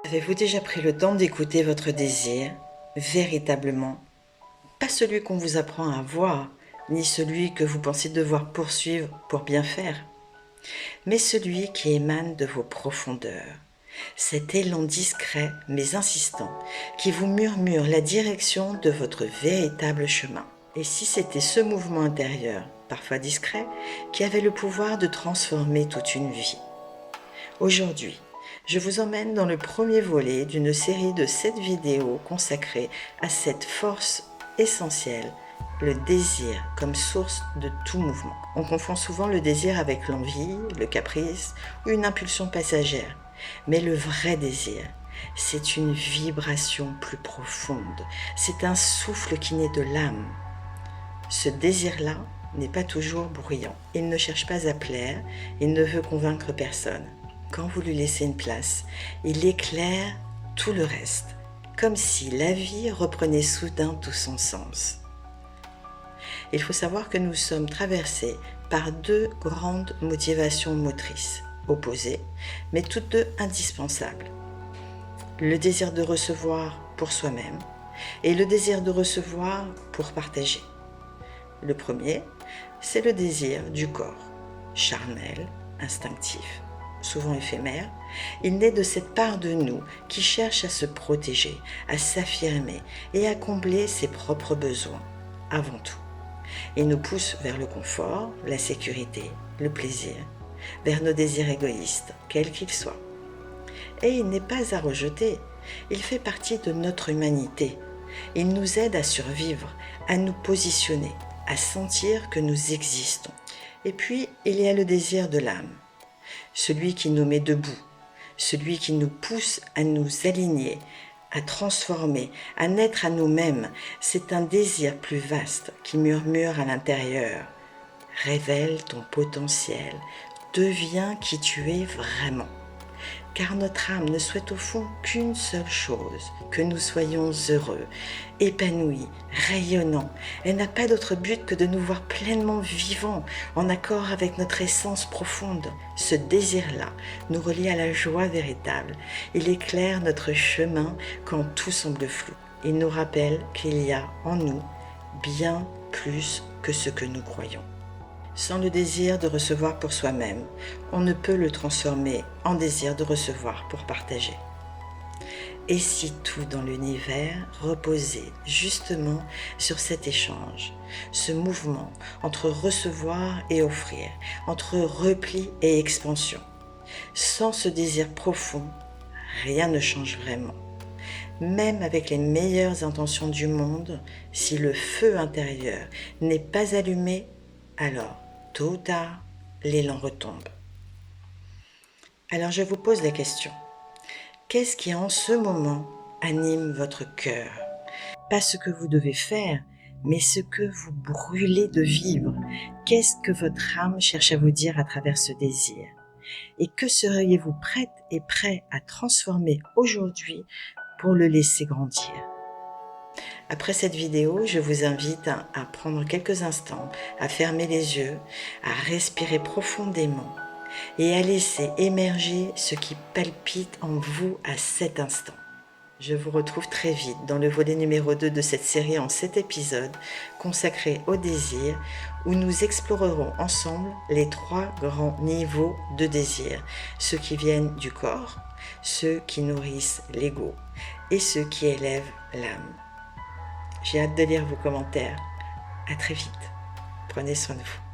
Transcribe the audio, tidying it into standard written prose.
Avez-vous déjà pris le temps d'écouter votre désir, véritablement? Pas celui qu'on vous apprend à avoir, ni celui que vous pensez devoir poursuivre pour bien faire, mais celui qui émane de vos profondeurs. Cet élan discret mais insistant qui vous murmure la direction de votre véritable chemin. Et si c'était ce mouvement intérieur, parfois discret, qui avait le pouvoir de transformer toute une vie? Aujourd'hui, je vous emmène dans le premier volet d'une série de 7 vidéos consacrées à cette force essentielle, le désir comme source de tout mouvement. On confond souvent le désir avec l'envie, le caprice ou une impulsion passagère. Mais le vrai désir, c'est une vibration plus profonde. C'est un souffle qui naît de l'âme. Ce désir-là n'est pas toujours bruyant. Il ne cherche pas à plaire, il ne veut convaincre personne. Quand vous lui laissez une place, il éclaire tout le reste, comme si la vie reprenait soudain tout son sens. Il faut savoir que nous sommes traversés par deux grandes motivations motrices, opposées, mais toutes deux indispensables. Le désir de recevoir pour soi-même et le désir de recevoir pour partager. Le premier, c'est le désir du corps, charnel, instinctif, souvent éphémère. Il naît de cette part de nous qui cherche à se protéger, à s'affirmer et à combler ses propres besoins, avant tout. Il nous pousse vers le confort, la sécurité, le plaisir, vers nos désirs égoïstes, quels qu'ils soient. Et il n'est pas à rejeter, il fait partie de notre humanité. Il nous aide à survivre, à nous positionner, à sentir que nous existons. Et puis, il y a le désir de l'âme, celui qui nous met debout, celui qui nous pousse à nous aligner, à transformer, à naître à nous-mêmes. C'est un désir plus vaste qui murmure à l'intérieur. Révèle ton potentiel, deviens qui tu es vraiment. Car notre âme ne souhaite au fond qu'une seule chose, que nous soyons heureux, épanouis, rayonnants. Elle n'a pas d'autre but que de nous voir pleinement vivants, en accord avec notre essence profonde. Ce désir-là nous relie à la joie véritable. Il éclaire notre chemin quand tout semble flou. Il nous rappelle qu'il y a en nous bien plus que ce que nous croyons. Sans le désir de recevoir pour soi-même, on ne peut le transformer en désir de recevoir pour partager. Et si tout dans l'univers reposait justement sur cet échange, ce mouvement entre recevoir et offrir, entre repli et expansion? Sans ce désir profond, rien ne change vraiment. Même avec les meilleures intentions du monde, si le feu intérieur n'est pas allumé, alors, tôt ou tard, l'élan retombe. Alors je vous pose la question. Qu'est-ce qui en ce moment anime votre cœur? Pas ce que vous devez faire, mais ce que vous brûlez de vivre. Qu'est-ce que votre âme cherche à vous dire à travers ce désir? Et que seriez-vous prête et prêt à transformer aujourd'hui pour le laisser grandir? Après cette vidéo, je vous invite à prendre quelques instants, à fermer les yeux, à respirer profondément et à laisser émerger ce qui palpite en vous à cet instant. Je vous retrouve très vite dans le volet numéro 2 de cette série en 7 épisodes consacrés au désir, où nous explorerons ensemble les 3 grands niveaux de désir, ceux qui viennent du corps, ceux qui nourrissent l'ego et ceux qui élèvent l'âme. J'ai hâte de lire vos commentaires. À très vite. Prenez soin de vous.